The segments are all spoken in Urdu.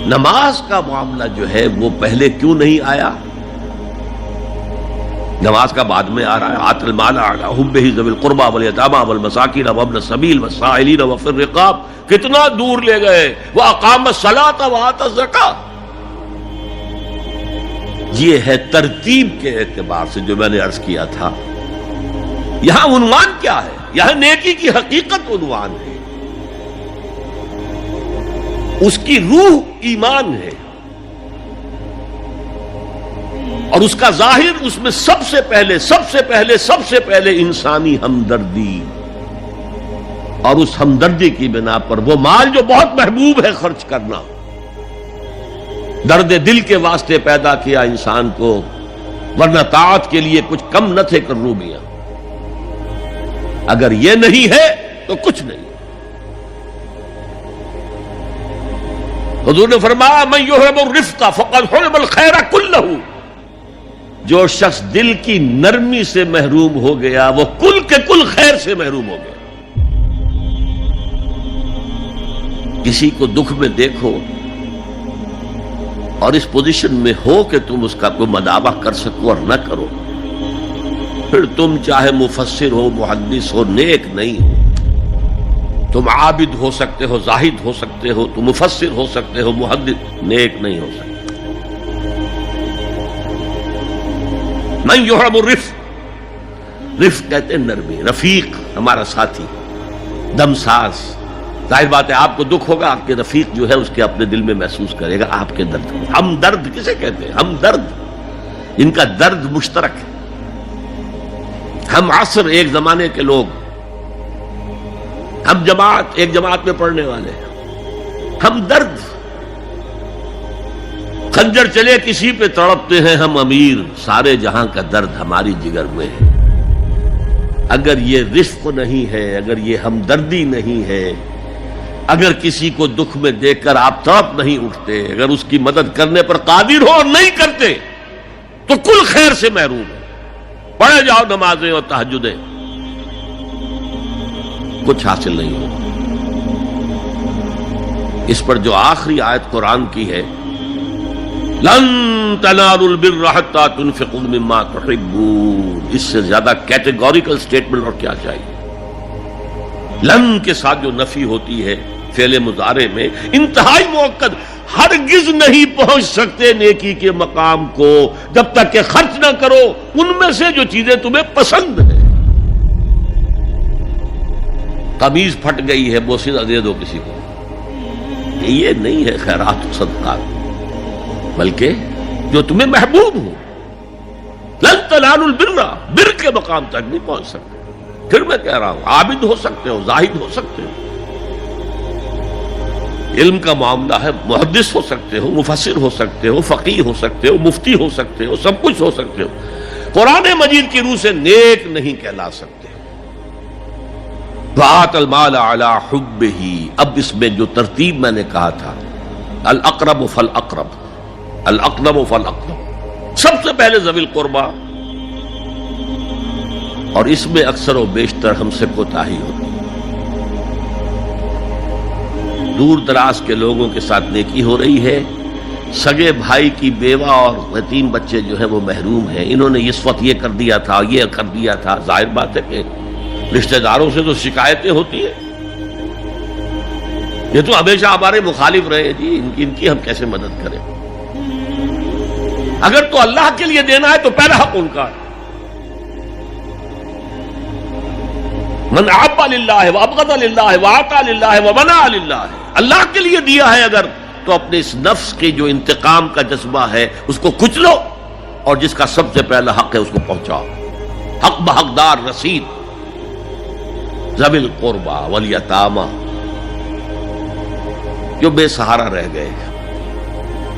نماز کا معاملہ جو ہے وہ پہلے کیوں نہیں آیا؟ نماز کا بعد میں آ رہا ہے. آت المال علی حبہ ذوی القربى والیتامى والمساکین وابن السبیل والسائلین وفی الرقاب. کتنا دور لے گئے. واقام الصلاۃ وآتى الزکاۃ. یہ ہے ترتیب کے اعتبار سے جو میں نے عرض کیا تھا. یہاں عنوان کیا ہے؟ یہاں نیکی کی حقیقت عنوان ہے. اس کی روح ایمان ہے اور اس کا ظاہر اس میں سب سے پہلے انسانی ہمدردی، اور اس ہمدردی کی بنا پر وہ مال جو بہت محبوب ہے خرچ کرنا. درد دل کے واسطے پیدا کیا انسان کو، ورنہ طاعت کے لیے کچھ کم نہ تھے کروبیاں. اگر یہ نہیں ہے تو کچھ نہیں. حضور نے فرمایا من یحرم الرفق فقد حرم الخیر کلہ. جو شخص دل کی نرمی سے محروم ہو گیا وہ کل کے کل خیر سے محروم ہو گیا. کسی کو دکھ میں دیکھو اور اس پوزیشن میں ہو کہ تم اس کا کوئی مداوع کر سکو اور نہ کرو، پھر تم چاہے مفسر ہو، محدث ہو، نیک نہیں ہو. تم عابد ہو سکتے ہو، زاہد ہو سکتے ہو، تم مفسر ہو سکتے ہو، محدث، نیک نہیں ہو سکتے. من یحرم الرفق، رفق کہتے ہیں نرمی. رفیق ہمارا ساتھی، دمساز. ظاہر بات ہے آپ کو دکھ ہوگا، آپ کے رفیق جو ہے اس کے اپنے دل میں محسوس کرے گا آپ کے درد کو. ہم درد کسے کہتے ہیں؟ ہم درد، ان کا درد مشترک ہے. ہم عصر، ایک زمانے کے لوگ، ہم جماعت، ایک جماعت میں پڑھنے والے. ہم درد، خنجر چلے کسی پہ تڑپتے ہیں ہم امیر. سارے جہاں کا درد ہماری جگر میں ہے. اگر یہ رفق نہیں ہے، اگر یہ ہمدردی نہیں ہے، اگر کسی کو دکھ میں دیکھ کر آپ تڑپ نہیں اٹھتے، اگر اس کی مدد کرنے پر قادر ہو اور نہیں کرتے تو کل خیر سے محروم ہے. پڑھے جاؤ نمازیں اور تہجدیں، کچھ حاصل نہیں ہوگا. اس پر جو آخری آیت قرآن کی ہے، لن تنالوا البر حتى تنفقوا مما تحبون، اس سے زیادہ کیٹیگوریکل سٹیٹمنٹ اور کیا چاہیے؟ لن کے ساتھ جو نفی ہوتی ہے فعل مضارع میں، انتہائی مؤکد. ہرگز نہیں پہنچ سکتے نیکی کے مقام کو جب تک کہ خرچ نہ کرو ان میں سے جو چیزیں تمہیں پسند ہیں. قمیض پھٹ گئی ہے، بوسیدہ دے دو کسی کو، یہ نہیں ہے خیرات و صدقات، بلکہ جو تمہیں محبوب ہو. لن تنالوا البر، بر کے مقام تک نہیں پہنچ سکتے. پھر میں کہہ رہا ہوں عابد ہو سکتے ہو، زاہد ہو سکتے ہو، علم کا معاملہ ہے، محدث ہو سکتے ہو، مفسر ہو سکتے ہو، فقیہ ہو سکتے ہو، مفتی ہو سکتے ہو، سب کچھ ہو سکتے ہو. قرآن مجید کی روح سے نیک نہیں کہلا سکتے. وآت المال علی حبہ. اب اس میں جو ترتیب میں نے کہا تھا، الاقرب فالاقرب، الاقرب فالاقرب، سب سے پہلے ذوی القربیٰ. اور اس میں اکثر و بیشتر ہم سے کوتاہی ہوتی ہے. دور دراز کے لوگوں کے ساتھ نیکی ہو رہی ہے. سگے بھائی کی بیوہ اور یتیم بچے جو ہیں وہ محروم ہیں. انہوں نے اس وقت یہ کر دیا تھا، یہ کر دیا تھا. ظاہر بات ہے کہ رشتہ داروں سے تو شکایتیں ہوتی ہیں. یہ تو ہمیشہ ہمارے مخالف رہے جی، ان کی ہم کیسے مدد کریں؟ اگر تو اللہ کے لیے دینا ہے تو پہلا حق ان کا ہے. من اعطى للہ وابغض للہ واعطى للہ ومنع للہ. اللہ کے لیے دیا ہے اگر، تو اپنے اس نفس کے جو انتقام کا جذبہ ہے اس کو کچلو، اور جس کا سب سے پہلا حق ہے اس کو پہنچاؤ. حق بحقدار رسید. ذوی القربى والیتامى، جو بے سہارا رہ گئے،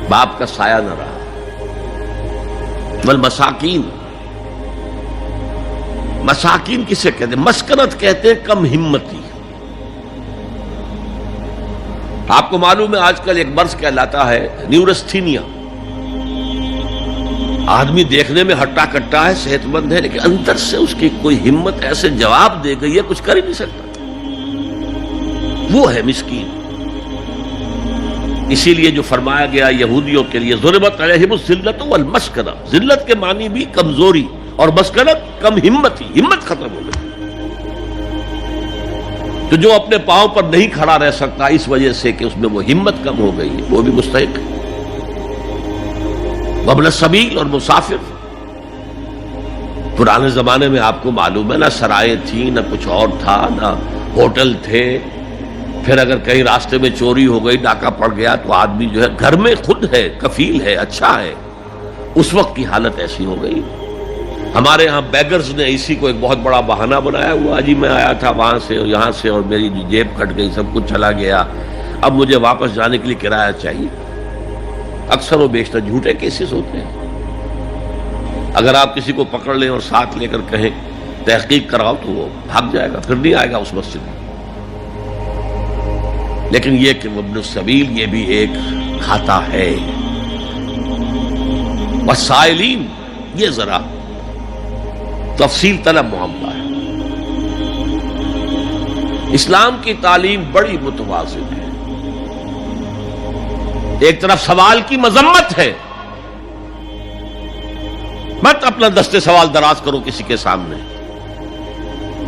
باپ کا سایہ نہ رہا. والمساکین، مساکین کسے کہتے ہیں؟ مسکنت کہتے ہیں کم ہمتی. آپ کو معلوم ہے آج کل ایک مرض کہلاتا ہے نیورستھینیا. آدمی دیکھنے میں ہٹا کٹا ہے، صحت مند ہے، لیکن اندر سے اس کی کوئی ہمت ایسے جواب دے گئی ہے کچھ کر ہی نہیں سکتا. وہ ہے مسکین. اسی لیے جو فرمایا گیا یہودیوں کے لیے ضربت علیہم الذلۃ والمسکنہ، ذلت کے معنی بھی کمزوری اور مسکنت کم ہمت ختم ہو گئی. تو جو اپنے پاؤں پر نہیں کھڑا رہ سکتا اس وجہ سے کہ اس میں وہ ہمت کم ہو گئی ہے، وہ بھی مستحق ہے. وابن السبیل اور مسافر، پرانے زمانے میں آپ کو معلوم ہے نہ سرائے تھیں، نہ کچھ اور تھا، نہ ہوٹل تھے. پھر اگر کہیں راستے میں چوری ہو گئی، ڈاکہ پڑ گیا، تو آدمی جو ہے گھر میں خود ہے، کفیل ہے، اچھا ہے. اس وقت کی حالت ایسی ہو گئی. ہمارے ہاں بیگرز نے اسی کو ایک بہت بڑا بہانہ بنایا ہوا، جی میں آیا تھا وہاں سے اور یہاں سے اور میری جیب کٹ گئی، سب کچھ چلا گیا، اب مجھے واپس جانے کے لیے کرایہ چاہیے. اکثر و بیشتر جھوٹے کیسز ہوتے ہیں. اگر آپ کسی کو پکڑ لیں اور ساتھ لے کر کہیں تحقیق کراؤ تو وہ بھاگ جائے گا، پھر نہیں آئے گا اس مسجد میں. لیکن یہ کہ ابن السبیل یہ بھی ایک کھاتا ہے. والسائلین، یہ ذرا تفصیل طلب معاملہ ہے. اسلام کی تعلیم بڑی متوازن ہے. ایک طرف سوال کی مذمت ہے، مت اپنا دستے سوال دراز کرو کسی کے سامنے.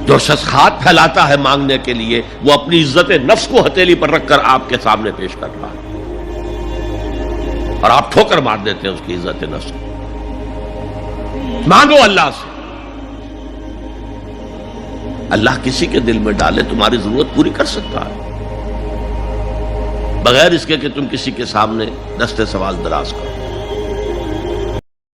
جو شخص ہاتھ پھیلاتا ہے مانگنے کے لیے، وہ اپنی عزت نفس کو ہتھیلی پر رکھ کر آپ کے سامنے پیش کر رہا ہے، اور آپ ٹھوکر مار دیتے ہیں اس کی عزت نفس کو. مانگو اللہ سے، اللہ کسی کے دل میں ڈالے تمہاری ضرورت پوری کر سکتا ہے، بغیر اس کے کہ تم کسی کے سامنے دستے سوال دراز کرو.